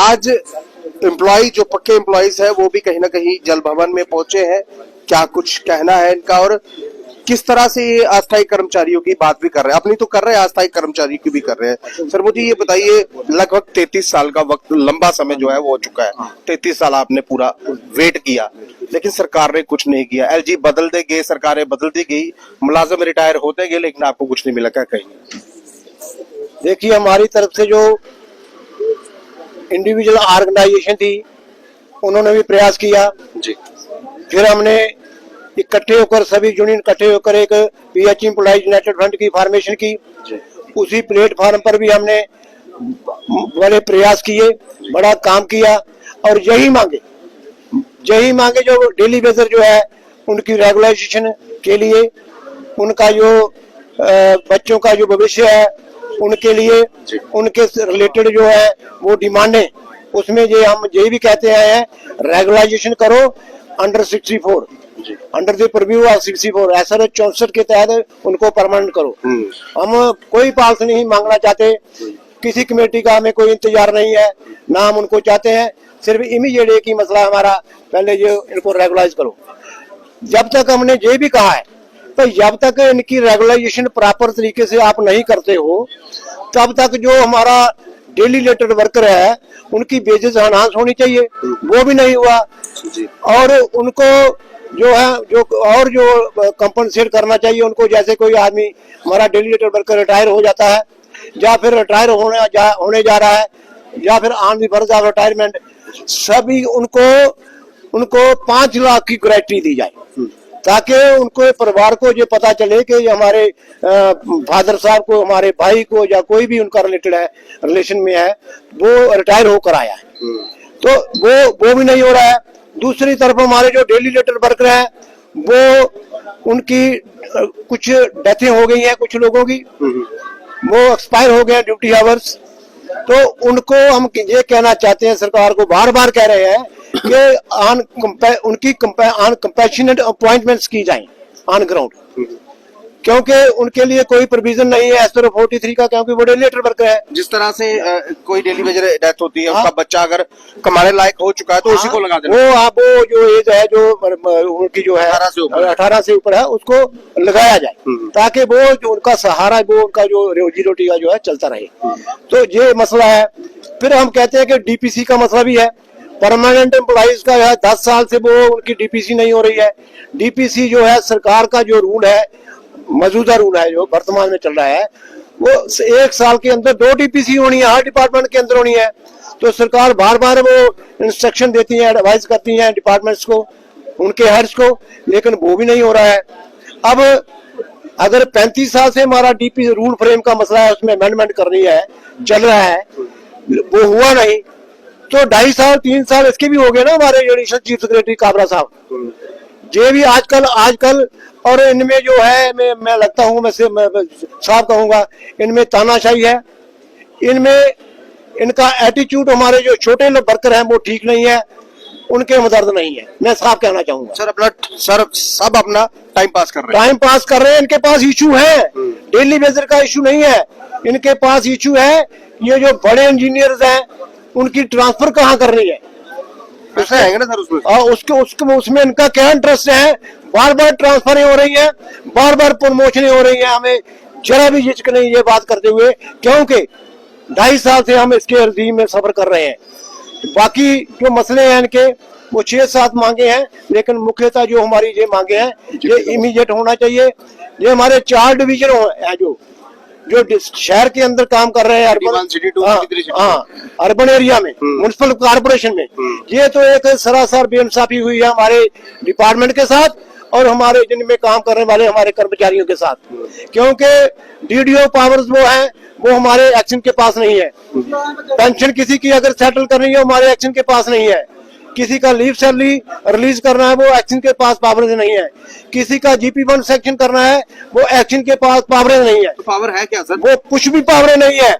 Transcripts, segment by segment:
आज एम्प्लॉय जो पक्के एम्प्लॉयज है वो भी कहीं ना कहीं जल भवन में पहुंचे हैं, क्या कुछ कहना है इनका और किस तरह से ये अस्थायी कर्मचारियों की बात भी कर रहे हैं, अपनी तो कर रहे हैं, अस्थायी कर्मचारी की भी कर रहे हैं। सर मुझे ये बताइए, लगभग 33 साल का वक्त, लंबा समय जो है वो हो चुका है, 33 साल आपने पूरा वेट किया, लेकिन सरकार ने कुछ नहीं किया। एलजी बदलते गए, सरकारें बदलती गई, मुलाजिम रिटायर होते गए, लेकिन आपको कुछ नहीं मिला। क्या कहेंगे? देखिए, हमारी तरफ से जो इंडिविजुअल ऑर्गेनाइजेशन थी उन्होंने भी प्रयास किया जी। फिर हमने इकट्ठे होकर, सभी यूनियन इकट्ठे होकर एक पीएच एम्प्लॉइज यूनाइटेड फ्रंट की फॉर्मेशन की। उसी प्लेटफॉर्म पर भी हमने बड़े प्रयास किए, बड़ा काम किया और यही मांगे जो डेली वेजर जो है उनकी रेगुलाइजेशन के लिए, उनका जो बच्चों का जो भविष्य है उनके लिए, उनके रिलेटेड जो है वो डिमांडें, उसमें जो हम यही भी कहते हैं रेगुलाइजेशन करो under 64, under the preview of 64, SR 64 के तहत उनको परमानेंट करो। हम कोई पालस नहीं मांगना चाहते, किसी कमेटी का हमें कोई इंतजार नहीं है, ना हम उनको चाहते हैं, सिर्फ इमीडिएट एक ही मसला हमारा, पहले ये इनको रेगुलाइज करो। जब तक हमने ये भी कहा है, तो जब तक इनकी रेगुलाइजेशन प्रॉपर तरीके से आप नहीं करते हो, तब तक जो हमारा डेली लेटेड वर्कर है उनकी बेसिस एनहांस होनी चाहिए, वो भी नहीं हुआ। और उनको जो है जो कंपनसेट करना चाहिए उनको, जैसे कोई आदमी हमारा डेली लेटेड वर्कर रिटायर हो जाता है या फिर रिटायर होने जा रहा है या फिर on the verge of retirement, सभी उनको 5 लाख की ग्रेच्युटी दी जाए, ताकि उनको परिवार को ये पता चले कि हमारे फादर साहब को, हमारे भाई को या कोई भी उनका रिलेटेड है, रिलेशन में है, वो रिटायर होकर आया है। तो वो भी नहीं हो रहा है। दूसरी तरफ हमारे जो डेली लेटर वर्कर है वो उनकी कुछ डेथें हो गई हैं, कुछ लोगों की वो एक्सपायर हो गए ड्यूटी आवर्स। तो उनको हम ये कहना चाहते हैं, सरकार को बार बार कह रहे हैं कि उनकी कंपैशनेट अपॉइंटमेंट्स की जाएं ऑन ग्राउंड, क्योंकि उनके लिए कोई प्रोविजन नहीं है एस 43 का, क्योंकि वो डेली लेटर वर्कर है। जिस तरह से कोई डेली वेजर डेथ होती है, उनका बच्चा अगर कमाने लायक हो चुका है तो उसी को लगा देना। वो जो एज है जो उनकी जो है 18 से ऊपर है उसको लगाया जाए, ताकि वो जो उनका सहारा, वो उनका जो रोजी रोटी का जो है चलता रहे। तो ये मसला है। फिर हम कहते हैं कि डीपीसी का मसला भी है, परमानेंट एम्प्लॉइज का है, 10 साल से वो उनकी डीपीसी नहीं हो रही है। डीपीसी जो है सरकार का जो रूल है, मौजूदा रूल है जो वर्तमान में चल रहा है, वो 1 साल के अंदर 2 डीपीसी होनी है, हर डिपार्टमेंट के अंदर होनी है। तो सरकार बार बार वो इंस्ट्रक्शन देती है, एडवाइस करती है डिपार्टमेंट्स को, उनके हेड्स को, लेकिन वो भी नहीं हो रहा है। अब अगर 35 साल से हमारा डीपी रूल फ्रेम का मसला है, उसमें अमेंडमेंट करनी है, चल रहा है, वो हुआ नहीं, तो 2.5 साल 3 साल इसके भी हो गए ना हमारे एडिशनल चीफ सेक्रेटरी काबरा साहब। ये भी आजकल और इनमें जो है मैं लगता हूँ, मैं साफ कहूंगा, इनमें तानाशाही है, इनमें इनका एटीट्यूड, हमारे जो छोटे वर्कर हैं वो ठीक नहीं है, उनके हमदर्द नहीं है, मैं साफ कहना चाहूंगा। सब अपना टाइम पास कर रहे हैं। इनके पास इशू है, डेली वेजर का इशू नहीं है, इनके पास इशू है ये जो बड़े इंजीनियर्स हैं उनकी ट्रांसफर कहाँ करनी है, है ना सर, उसमें इनका क्या इंटरेस्ट है। बार बार ट्रांसफर हो रही है, बार बार प्रमोशन हो रही है, हमें जरा भी झिझक नहीं ये बात करते हुए, क्योंकि 2.5 साल से हम इसके अर्जी में सफर कर रहे हैं। बाकी जो मसले हैं इनके वो 6-7 मांगे हैं, लेकिन मुख्यतः जो हमारी ये मांगे हैं ये इमीडिएट होना चाहिए। ये हमारे 4 डिवीजन है जो शहर के अंदर काम कर रहे हैं, अर्बन एरिया में, म्युनिसिपल कॉर्पोरेशन में। ये तो एक सरासर बेइंसाफी हुई है हमारे डिपार्टमेंट के साथ और हमारे जिनमें काम करने वाले हमारे कर्मचारियों के साथ, क्योंकि डीडीओ पावर्स वो है, वो हमारे एक्शन के पास नहीं है। पेंशन किसी की अगर सेटल करनी है, हमारे एक्शन के पास नहीं है। किसी का लीव सैलरी रिलीज करना है, वो एक्शन के पास पावर नहीं है। किसी का GP1 सेक्शन करना है, वो एक्शन के पास पावर नहीं है। तो पावर है क्या सर? वो कुछ भी पावर नहीं है।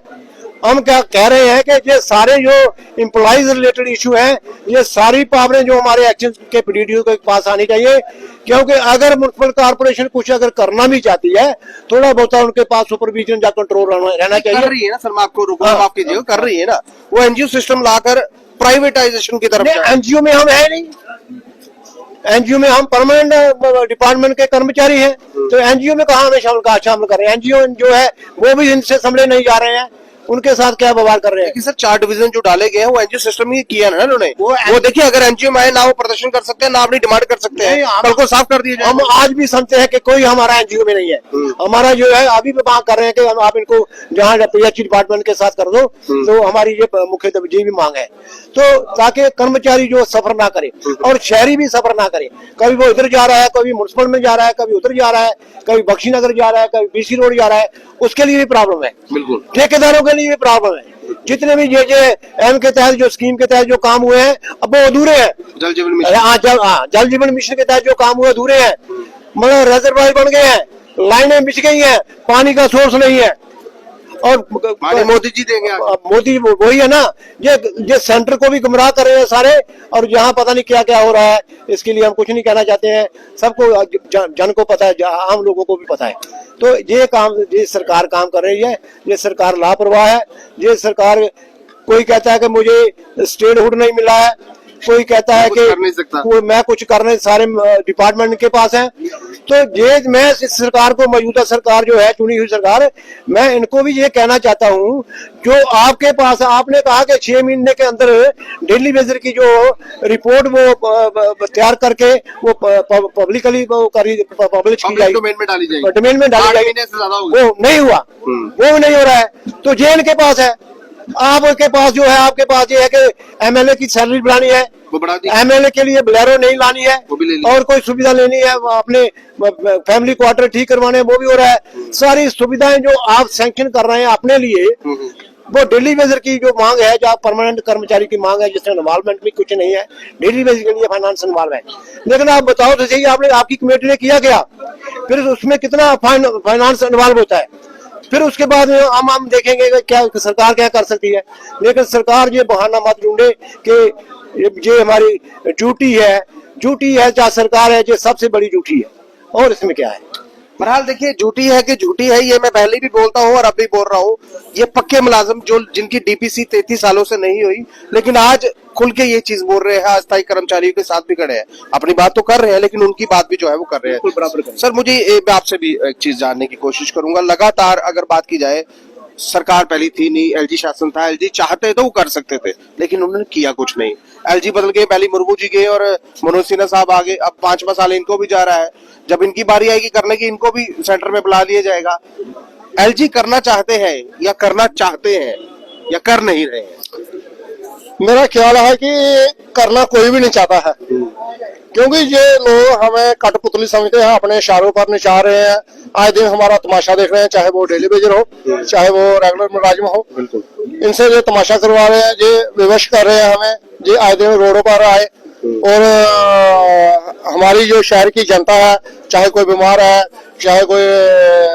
हम क्या कह रहे हैं कि ये सारे जो एम्प्लॉइज रिलेटेड इशू हैं, ये सारी पावरें जो हमारे एक्शन के पीडीडीओ के पास आनी चाहिए, क्योंकि अगर म्युनिसिपल कारपोरेशन कुछ अगर करना भी चाहती है, थोड़ा बहुत उनके पास सुपरविजन या कंट्रोल रहना चाहिए। कर रही है ना सर, मैं आपको रुकूंगा, माफ कीजिएगा, कर रही है ना, वो एनजीओ सिस्टम लाकर प्राइवेटाइजेशन की तरफ जा रही है। एनजीओ में हम है नहीं, एनजीओ में हम परमानेंट डिपार्टमेंट के कर्मचारी हैं, तो एनजीओ में कहाँ हमें शामिल कर रहे हैं? एनजीओ जो है वो भी इनसे संभले नहीं जा रहे हैं, उनके साथ क्या व्यवहार कर रहे हैं? लेकिन सर 4 डिवीजन जो डाले गए हैं वो एनजीओ सिस्टम ही किया ना उन्होंने। वो देखिए, अगर एनजीओ में आए ना वो प्रदर्शन कर सकते हैं, ना अपनी डिमांड कर सकते हैं, कल को साफ कर दिए जाए। हम आज भी समझते हैं कि कोई हमारा एनजीओ में नहीं है। हमारा जो है अभी भी मांग कर रहे हैं कि हम आप इनको जहाँ पीएचई डिपार्टमेंट के साथ कर दो, तो हमारी ये मुख्य ये भी मांग है, तो ताकि कर्मचारी जो सफर ना करे और शहरी भी सफर ना करे। कभी वो इधर जा रहा है, कभी म्युनिसिपल में जा रहा है, कभी उधर जा रहा है, कभी बख्शी नगर जा रहा है, कभी बीसी रोड जा रहा है, उसके लिए भी प्रॉब्लम है। बिल्कुल, ठेकेदारों के लिए भी प्रॉब्लम है। जितने भी JJM के तहत जो स्कीम के तहत जो काम हुए हैं, अब वो अधूरे हैं। जल जीवन मिशन, जल जीवन मिशन के तहत जो काम हुए अधूरे हैं, मतलब रिजर्वायर बन गए हैं, लाइनें बिछ गई हैं, पानी का सोर्स नहीं है। और मोदी जी देंगे आगे। मोदी वही है ना, ये सेंटर को भी गुमराह कर रहे हैं सारे, और यहाँ पता नहीं क्या क्या हो रहा है। इसके लिए हम कुछ नहीं कहना चाहते हैं, सबको जन को पता है, आम लोगों को भी पता है। तो ये काम ये सरकार काम कर रही है, ये सरकार लापरवाह है। ये सरकार, कोई कहता है कि मुझे स्टेटहुड नहीं मिला है, कोई कहता है कि मैं कुछ कर नहीं, सारे डिपार्टमेंट के पास है। तो ये मैं इस सरकार को, मौजूदा सरकार जो है, चुनी हुई सरकार, मैं इनको भी ये कहना चाहता हूँ, जो आपके पास आपने कहा कि 6 महीने के अंदर डेली बेजर की जो रिपोर्ट वो तैयार करके वो पब्लिकली पब्लिश की जाएगी, डोमेन में डाली जाएगी, वो नहीं हुआ, वो नहीं हो रहा है। तो जे इनके पास है, आपके पास जो है, आपके पास ये है कि एमएलए की सैलरी बढ़ानी है, वो बढ़ा दी, एमएलए के लिए बोलेरो नहीं लानी है, और कोई सुविधा लेनी है, अपने फैमिली क्वार्टर ठीक करवाने, वो भी हो रहा है। सारी सुविधाएं जो आप सैंक्शन कर रहे हैं अपने लिए, वो डेली बेजर की जो मांग है, जो परमानेंट कर्मचारी की मांग है, जिसमें इन्वॉल्वमेंट भी कुछ नहीं है, डेली बेजर के लिए फाइनेंस इन्वॉल्व है। लेकिन आप बताओ तो सही, आपकी कमेटी ने किया क्या? फिर उसमें कितना फाइनेंस इन्वॉल्व होता है? फिर उसके बाद हम देखेंगे कि क्या सरकार क्या कर सकती है। लेकिन सरकार ये बहाना मत ढूंढे कि ये हमारी ड्यूटी है, चाहे सरकार है, ये सबसे बड़ी ड्यूटी है, और इसमें क्या है? बहरहाल देखिए, झूठी है कि झूठी है, ये मैं पहले भी बोलता हूँ और अब भी बोल रहा हूँ। ये पक्के मुलाजिम जो जिनकी डीपीसी 33 सालों से नहीं हुई, लेकिन आज खुल के ये चीज बोल रहे हैं, अस्थायी कर्मचारियों के साथ भी खड़े हैं, अपनी बात तो कर रहे हैं, लेकिन उनकी बात भी जो है वो कर रहे हैं बराबर। सर, मुझे आपसे भी एक चीज जानने की कोशिश करूंगा। लगातार अगर बात की जाए, सरकार पहली थी नहीं, एलजी शासन था, एलजी चाहते तो वो कर सकते थे, लेकिन उन्होंने किया कुछ नहीं। एलजी बदल गए, पहली मुर्मू जी गए और मनोज सिन्हा साहब आ गए, अब 5वां साल इनको भी जा रहा है। जब इनकी बारी आएगी करने की, इनको भी सेंटर में बुला लिया जाएगा। एलजी करना चाहते हैं या करना चाहते हैं या कर नहीं रहे हैं? मेरा ख्याल है कि करना कोई भी नहीं चाहता है, क्योंकि ये लोग हमें कठपुतली समझते हैं, अपने इशारों पर नचा रहे हैं। आए दिन हमारा तमाशा देख रहे हैं, चाहे वो डेली बेजर हो, चाहे वो रेगुलर मुलाजिम हो। इनसे जो तमाशा करवा रहे हैं, ये विवश कर रहे हैं हमें। ये आए दिन रोडों पर आए, और हमारी जो शहर की जनता है, चाहे कोई बीमार है, चाहे कोई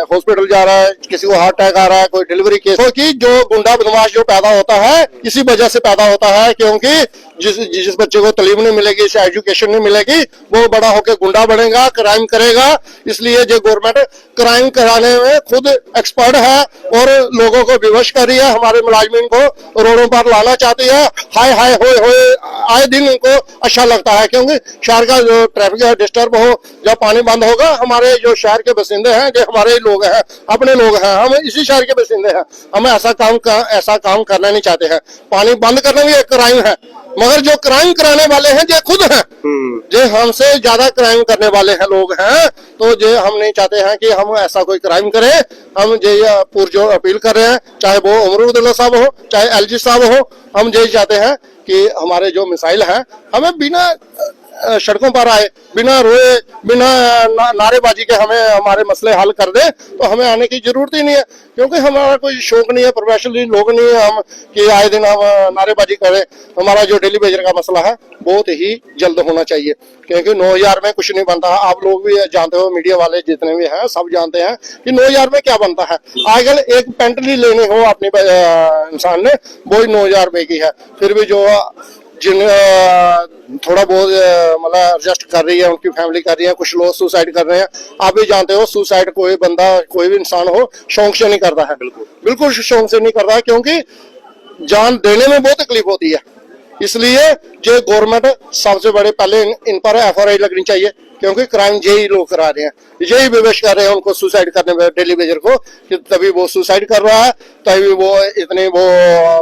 हॉस्पिटल जा रहा है, किसी को हार्ट अटैक आ रहा है, कोई डिलीवरी केस, क्योंकि जो गुंडा बदमाश जो पैदा होता है, इसी वजह से पैदा होता है, क्योंकि जिस बच्चे को तालीम नहीं मिलेगी, एजुकेशन नहीं मिलेगी, वो बड़ा होकर गुंडा बनेगा, क्राइम करेगा। इसलिए जो गवर्नमेंट क्राइम कराने में खुद एक्सपर्ट है और लोगों को विवश कर रही है, हमारे मुलाजमीन को रोडों पर लाना चाहती है। हाय हाय होए आए दिन उनको अच्छा लगता है, क्योंकि शहर का जो ट्रैफिक है डिस्टर्ब हो, जब पानी बंद होगा, हमारे जो शहर के बसिंदे हैं, जो हमारे लोग हैं, अपने लोग हैं, हम इसी शहर के बसिंदे हैं, हमें ऐसा काम करना नहीं चाहते हैं। पानी बंद करना भी एक क्राइम है, मगर जो क्राइम कराने वाले हैं ये खुद हैं, जो हमसे ज्यादा क्राइम करने वाले हैं लोग हैं। तो जो हम नहीं चाहते हैं कि हम ऐसा कोई क्राइम करें। हम ये पुरजोर अपील कर रहे हैं, चाहे वो उमर अब्दुल्ला साहब हो, चाहे एलजी साहब हो, हम यही चाहते हैं कि हमारे जो मिसाइल हैं, हमें बिना सड़कों पर आए, बिना रोए बिना नारेबाजी के हमें हमारे मसले हल कर दे, तो हमें आने की जरूरत ही नहीं है। क्योंकि हमारा कोई शौक नहीं है, प्रोफेशनली लोग नहीं है हम कि आए दिन हम नारेबाजी करें। हमारा जो डेली वेजर का मसला है बहुत ही जल्द होना चाहिए, क्योंकि 9,000 में कुछ नहीं बनता। आप लोग भी जानते हो, मीडिया वाले जितने भी हैं सब जानते हैं कि 9,000 में क्या बनता है। आजकल एक पेंटली लेनी हो अपने इंसान ने, वो ही 9,000 रुपए की है। फिर भी जो जिन थोड़ा बहुत मतलब एडजस्ट कर रही है, उनकी फैमिली कर रही है, कुछ लोग सुसाइड कर रहे हैं। आप भी जानते हो सुसाइड कोई बंदा कोई भी इंसान हो शौक से नहीं करता है, बिल्कुल शौक से नहीं करता है, क्योंकि जान देने में बहुत तकलीफ होती है। इसलिए जो गवर्नमेंट सबसे बड़े पहले इन पर FRI लगनी चाहिए, क्योंकि क्राइम यही लोग करा रहे हैं, यही विवेश कर रहे हैं उनको सुसाइड करने में, डेली वेजर को, कि तभी वो सुसाइड कर रहा है, तभी वो इतने वो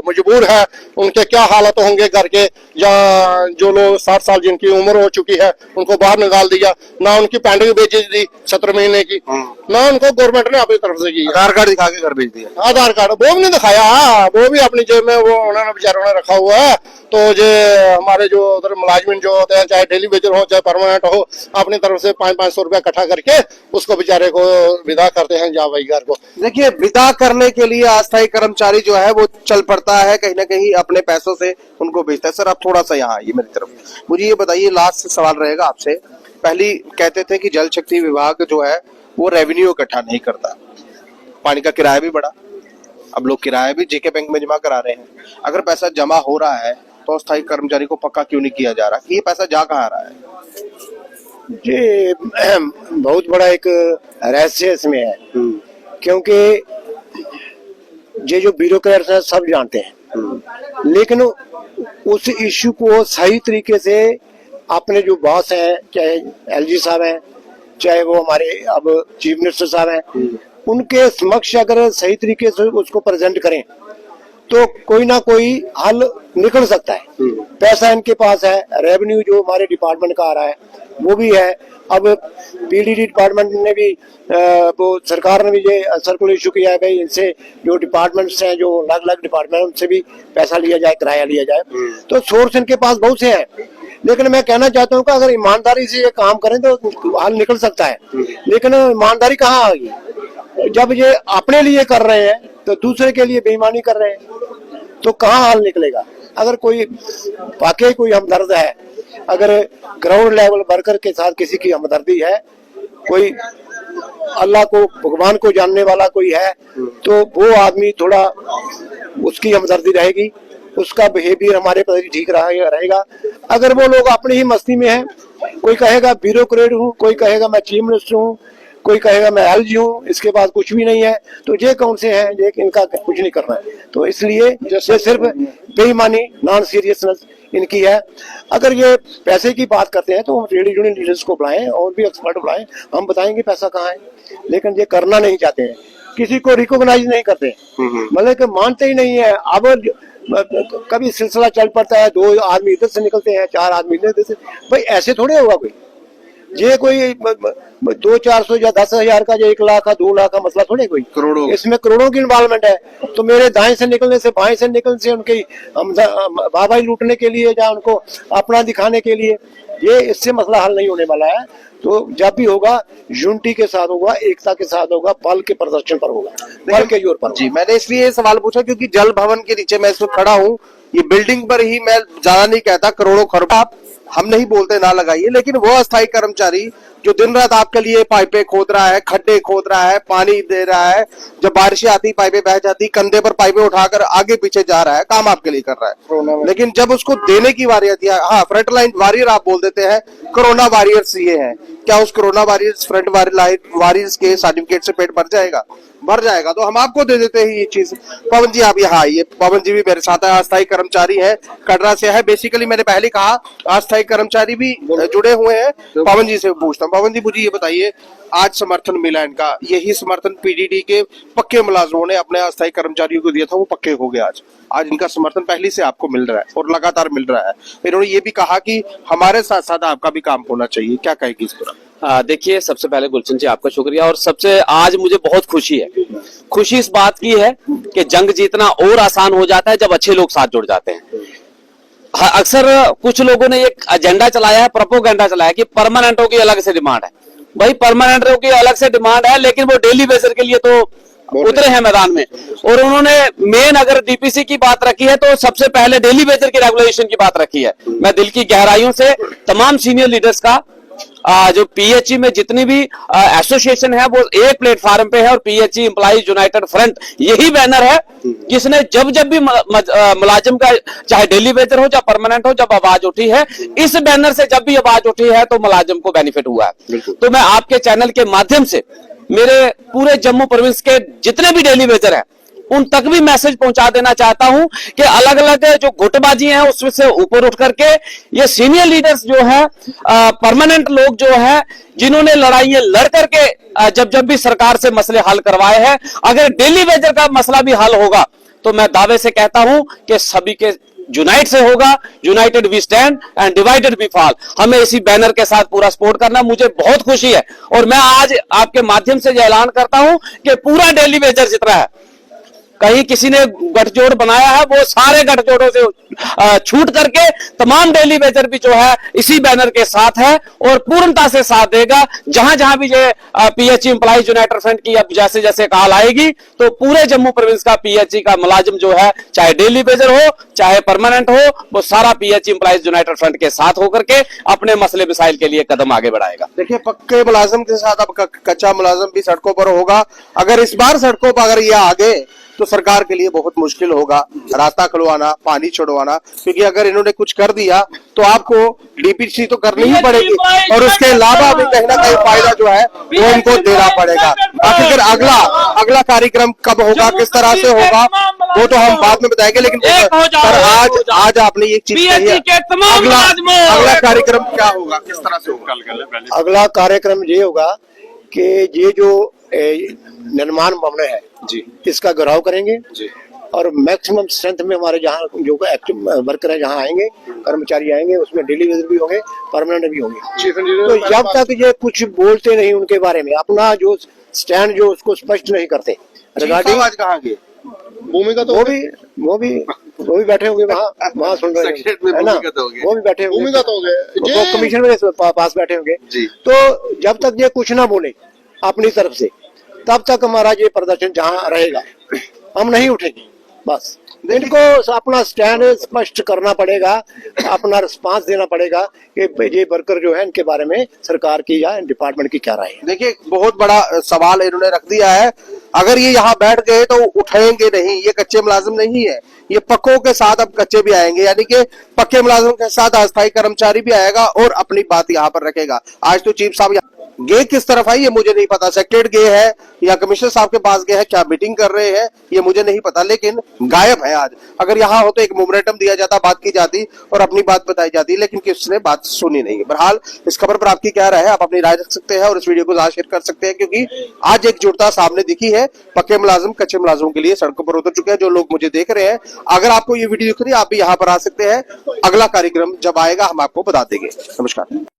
मजबूर है। उनके क्या हालत होंगे घर के, या जो लोग 60 साल जिनकी उम्र हो चुकी है उनको बाहर निकाल दिया, ना उनकी पेंडिंग भेज दी 17 महीने की, ना उनको गवर्नमेंट ने अपनी तरफ से की। आधार कार्ड दिखा के घर भेज दिया, आधार कार्ड वो भी नहीं दिखाया, वो भी अपनी जेब में वो उन्होंने बेचारों ने रखा हुआ है। तो ये हमारे जो उधर मुलाजमिन जो होते हैं, चाहे डेली वेजर हो चाहे परमानेंट हो, अपनी तरफ से 500-500 रुपया इकट्ठा करके उसको बेचारे को विदा करते हैं जा भाई घर को। देखिए, विदा करने के लिए अस्थायी कर्मचारी जो है वो चल पड़ता है, कहीं ना कहीं अपने पैसों से उनको भेजता है। सर आप थोड़ा सा यहाँ आइए मेरी तरफ, मुझे ये बताइए, लास्ट सवाल रहेगा आपसे। पहली कहते थे कि जल शक्ति विभाग जो है वो रेवेन्यू इकट्ठा नहीं करता, पानी का किराया भी बढ़ा, अब लोग किराया भी जेके बैंक में जमा करा रहे हैं। अगर पैसा जमा हो रहा है तो अस्थायी कर्मचारी को पक्का क्यों नहीं किया जा रहा, कि ये पैसा जा कहाँ रहा है? ये बहुत बड़ा एक रहस्य इसमें है, क्योंकि ये जो ब्यूरोक्रेट्स हैं सब जानते हैं, लेकिन उस इश्यू को सही तरीके से अपने जो बॉस हैं, चाहे LG साहब हैं, चाहे वो हमारे अब चीफ मिनिस्टर साहब हैं, उनके समक्ष अगर सही तरीके से उसको प्रेजेंट करें तो कोई ना कोई हल निकल सकता है। पैसा इनके पास है, रेवेन्यू जो हमारे डिपार्टमेंट का आ रहा है वो भी है। अब PDD डिपार्टमेंट ने भी वो सरकार ने भी ये सर्कुलर इशू किया है भाई, इनसे जो डिपार्टमेंट्स हैं, जो अलग अलग डिपार्टमेंट, उनसे भी पैसा लिया जाए, किराया लिया जाए। तो सोर्स इनके पास बहुत से हैं, लेकिन मैं कहना चाहता हूँ कि अगर ईमानदारी से ये काम करें तो हल निकल सकता है। लेकिन ईमानदारी कहाँ आ गई? जब ये अपने लिए कर रहे हैं तो दूसरे के लिए बेईमानी कर रहे हैं, तो कहाँ हल निकलेगा? अगर कोई वाकई कोई हमदर्द है, अगर ग्राउंड लेवल वर्कर के साथ किसी की हमदर्दी है, कोई अल्लाह को भगवान को जानने वाला कोई है, तो वो आदमी थोड़ा उसकी हमदर्दी रहेगी, उसका बिहेवियर हमारे प्रति ठीक रहेगा। अगर वो लोग अपनी ही मस्ती में हैं, कोई कहेगा ब्यूरोक्रेट हूँ, कोई कहेगा मैं चीफ मिनिस्टर हूँ, कोई कहेगा मैं LG हूँ, इसके पास कुछ भी नहीं है, तो ये कौन से हैं, ये इनका कुछ नहीं करना है। तो इसलिए ये सिर्फ बेईमानी, नॉन सीरियसनेस इनकी है। अगर ये पैसे की बात करते हैं तो हम ट्रेड यूनियन लीडर्स को बुलाएं और भी एक्सपर्ट बुलाएं, हम बताएंगे पैसा कहाँ है, लेकिन ये करना नहीं चाहते हैं, किसी को रिकॉग्नाइज नहीं करते, मतलब कि मानते ही नहीं है। अब कभी सिलसिला चल पड़ता है, 2 आदमी इधर से निकलते हैं, 4 आदमी इधर से, भाई ऐसे थोड़े होगा कोई। ये कोई 200-400 या 10,000 का या 1 लाख का 2 लाख का मसला थोड़े कोई, करोड़ों, इसमें करोड़ों की इन्वॉल्वमेंट है। तो मेरे दाएं से निकलने से बाएं से निकलने से उनकी वाहवाही लूटने के लिए या उनको अपना दिखाने के लिए, ये इससे मसला हल नहीं होने वाला है। तो जब भी होगा यूनिटी के साथ होगा, एकता के साथ होगा, बल के प्रदर्शन पर होगा, बल के जोर पर। जी, मैंने इसलिए ये सवाल पूछा क्योंकि जल भवन के नीचे मैं इस वक्त खड़ा हूँ, ये बिल्डिंग पर ही, मैं ज्यादा नहीं कहता, करोड़ों खरबों, आप हम नहीं बोलते ना लगाइए, लेकिन वो अस्थायी कर्मचारी जो दिन रात आपके लिए पाइपें खोद रहा है, खड्डे खोद रहा है, पानी दे रहा है, जब बारिशें आती पाइपें बह जाती, कंधे पर पाइपें उठाकर आगे पीछे जा रहा है, काम आपके लिए कर रहा है, लेकिन जब उसको देने की बारी आती है, हाँ फ्रंट लाइन वॉरियर आप बोल देते हैं, कोरोना वॉरियर्स ये हैं, क्या उस कोरोना वॉरियर्स फ्रंट वॉरियर्स के सर्टिफिकेट से पेट भर जाएगा? भर जाएगा, तो हम आपको दे देते हैं ये चीज। पवन जी आप यहाँ आइए, पवन जी भी मेरे साथ है, अस्थायी कर्मचारी है, कटरा से है। बेसिकली मैंने पहले कहा अस्थायी कर्मचारी भी जुड़े हुए हैं, पवन जी से पूछता हूँ। पवन जी मुझे ये बताइए, आज समर्थन मिला इनका, यही समर्थन PDD के पक्के मुलाजमों ने अपने अस्थायी कर्मचारियों को दिया था, वो पक्के हो गए आज इनका समर्थन पहले से आपको मिल रहा है और लगातार मिल रहा है। इन्होंने ये भी कहा कि हमारे साथ साथ आपका भी काम होना चाहिए, क्या कहेगी इस पर? देखिए, सबसे पहले गुलशन जी आपका शुक्रिया, और सबसे आज मुझे बहुत खुशी है। खुशी इस बात की है कि जंग जीतना और आसान हो जाता है जब अच्छे लोग साथ जुड़ जाते हैं। अक्सर कुछ लोगों ने एक एजेंडा चलाया है, प्रोपोगेंडा चलाया है कि परमानेंटों की अलग से डिमांड है। भाई परमानेंटों की अलग से डिमांड है, लेकिन वो डेली बेसिस के लिए तो उतरे हैं मैदान में। और उन्होंने मेन अगर डीपीसी की बात रखी है तो सबसे पहले डेली बेसिस की रेगुलेशन की बात रखी है। मैं दिल की गहराइयों से तमाम सीनियर लीडर्स का जो पीएचई में जितनी भी एसोसिएशन है वो एक प्लेटफार्म पे है, और पीएचई एम्प्लॉइज यूनाइटेड फ्रंट यही बैनर है जिसने जब जब भी मुलाजिम का चाहे डेली वेजर हो चाहे परमानेंट हो, जब आवाज उठी है, इस बैनर से जब भी आवाज उठी है तो मुलाजिम को बेनिफिट हुआ है। तो मैं आपके चैनल के माध्यम से मेरे पूरे जम्मू प्रोविंस के जितने भी डेली वेजर हैं उन तक भी मैसेज पहुंचा देना चाहता हूं कि अलग अलग जो गुटबाजी है उसमें से ऊपर उठ करके ये सीनियर लीडर्स जो है, परमानेंट लोग जो है, जिन्होंने लड़ाइयां लड़ करके जब जब भी सरकार से मसले हल करवाए हैं, अगर डेली वेजर का मसला भी हल होगा तो मैं दावे से कहता हूं कि सभी के यूनाइट से होगा। United we stand and divided we fall. हमें इसी बैनर के साथ पूरा सपोर्ट करना, मुझे बहुत खुशी है। और मैं आज आपके माध्यम से यह ऐलान करता हूं कि पूरा डेली वेजर जितना है, कहीं किसी ने गठजोड़ बनाया है, वो सारे गठजोड़ों से छूट करके तमाम डेली वेजर भी जो है इसी बैनर के साथ है और पूर्णता से साथ देगा। जहां जहां भी ये पीएचई एम्प्लॉइज यूनाइटेड फ्रंट की अब जैसे जैसे कॉल आएगी तो पूरे जम्मू प्रोविंस का पीएचई का मुलाजिम जो है, चाहे डेली वेजर हो चाहे परमानेंट हो, वो सारा पीएचई एम्प्लॉइज यूनाइटेड फ्रंट के साथ होकर के अपने मसले मिसाइल के लिए कदम आगे बढ़ाएगा। देखिए, पक्के मुलाजिम के साथ अब कच्चा मुलाजिम भी सड़कों पर होगा। अगर इस बार सड़कों पर अगर ये आगे तो सरकार के लिए बहुत मुश्किल होगा रास्ता खुलवाना, पानी छोड़वाना, क्योंकि अगर इन्होंने कुछ कर दिया तो आपको डीपीसी तो करनी ही पड़ेगी और उसके अलावा भी कहीं ना कहीं फायदा जो है वो उनको देना पड़ेगा। आखिर अगला कार्यक्रम कब होगा, किस तरह से होगा, वो तो हम बाद में बताएंगे। लेकिन पर आज आपने ये चीज कही है, अगला कार्यक्रम क्या होगा, किस तरह से होगा? अगला कार्यक्रम ये होगा कि ये जो निर्माण भवन है जी, इसका घेराव करेंगे जी, और मैक्सिमम स्ट्रेंथ में हमारे जहाँ जो एक्टिव वर्कर है, जहाँ आएंगे कर्मचारी आएंगे, उसमें डेली वेजर भी होंगे, परमानेंट भी होंगे। तो जब तक ये कुछ बोलते नहीं उनके बारे में, अपना जो स्टैंड जो उसको स्पष्ट नहीं करते रिगार्डिंग, आज कहाँ गए भूमिका, तो वो भी बैठे होंगे वहाँ सुन रहे हैं ना, वो भी बैठे होंगे, भूमिका तो होंगे, कमीशन में पास बैठे होंगे। तो जब तक ये कुछ ना बोले अपनी तरफ से, तब तक हमारा ये प्रदर्शन जहाँ रहेगा, हम नहीं उठेंगे। बस इनको अपना स्टैंड स्पष्ट करना पड़ेगा, अपना रिस्पांस देना पड़ेगा कि ये वर्कर जो है इनके बारे में सरकार की या डिपार्टमेंट की क्या राय है। देखिए, बहुत बड़ा सवाल इन्होंने रख दिया है। अगर ये यहाँ बैठ गए तो उठाएंगे नहीं, ये कच्चे मुलाजिम नहीं है, ये पक्कों के साथ अब कच्चे भी आएंगे, यानी कि पक्के मुलाजिम के साथ अस्थायी कर्मचारी भी आएगा और अपनी बात यहाँ पर रखेगा। आज तो चीफ साहब गे किस तरफ है ये मुझे नहीं पता, सेक्रेटरी गे है या कमिश्नर साहब के पास गए हैं, क्या मीटिंग कर रहे हैं ये मुझे नहीं पता, लेकिन गायब है आज। अगर यहाँ हो तो एक मोमेंटम दिया जाता, बात की जाती और अपनी बात बताई जाती, लेकिन किसने बात सुनी नहीं। बहरहाल इस खबर पर आपकी क्या राय है, आप अपनी राय रख सकते हैं और इस वीडियो को ज्यादा शेयर कर सकते हैं, क्योंकि आज एकजुटता सामने दिखी है। पक्के मुलाजिम कच्चे मुलाजिमों के लिए सड़कों पर उतर चुके हैं जो लोग मुझे देख रहे हैं। अगर आपको ये वीडियो दिख रही है, आप भी यहाँ पर आ सकते हैं। अगला कार्यक्रम जब आएगा हम आपको बता देंगे। नमस्कार।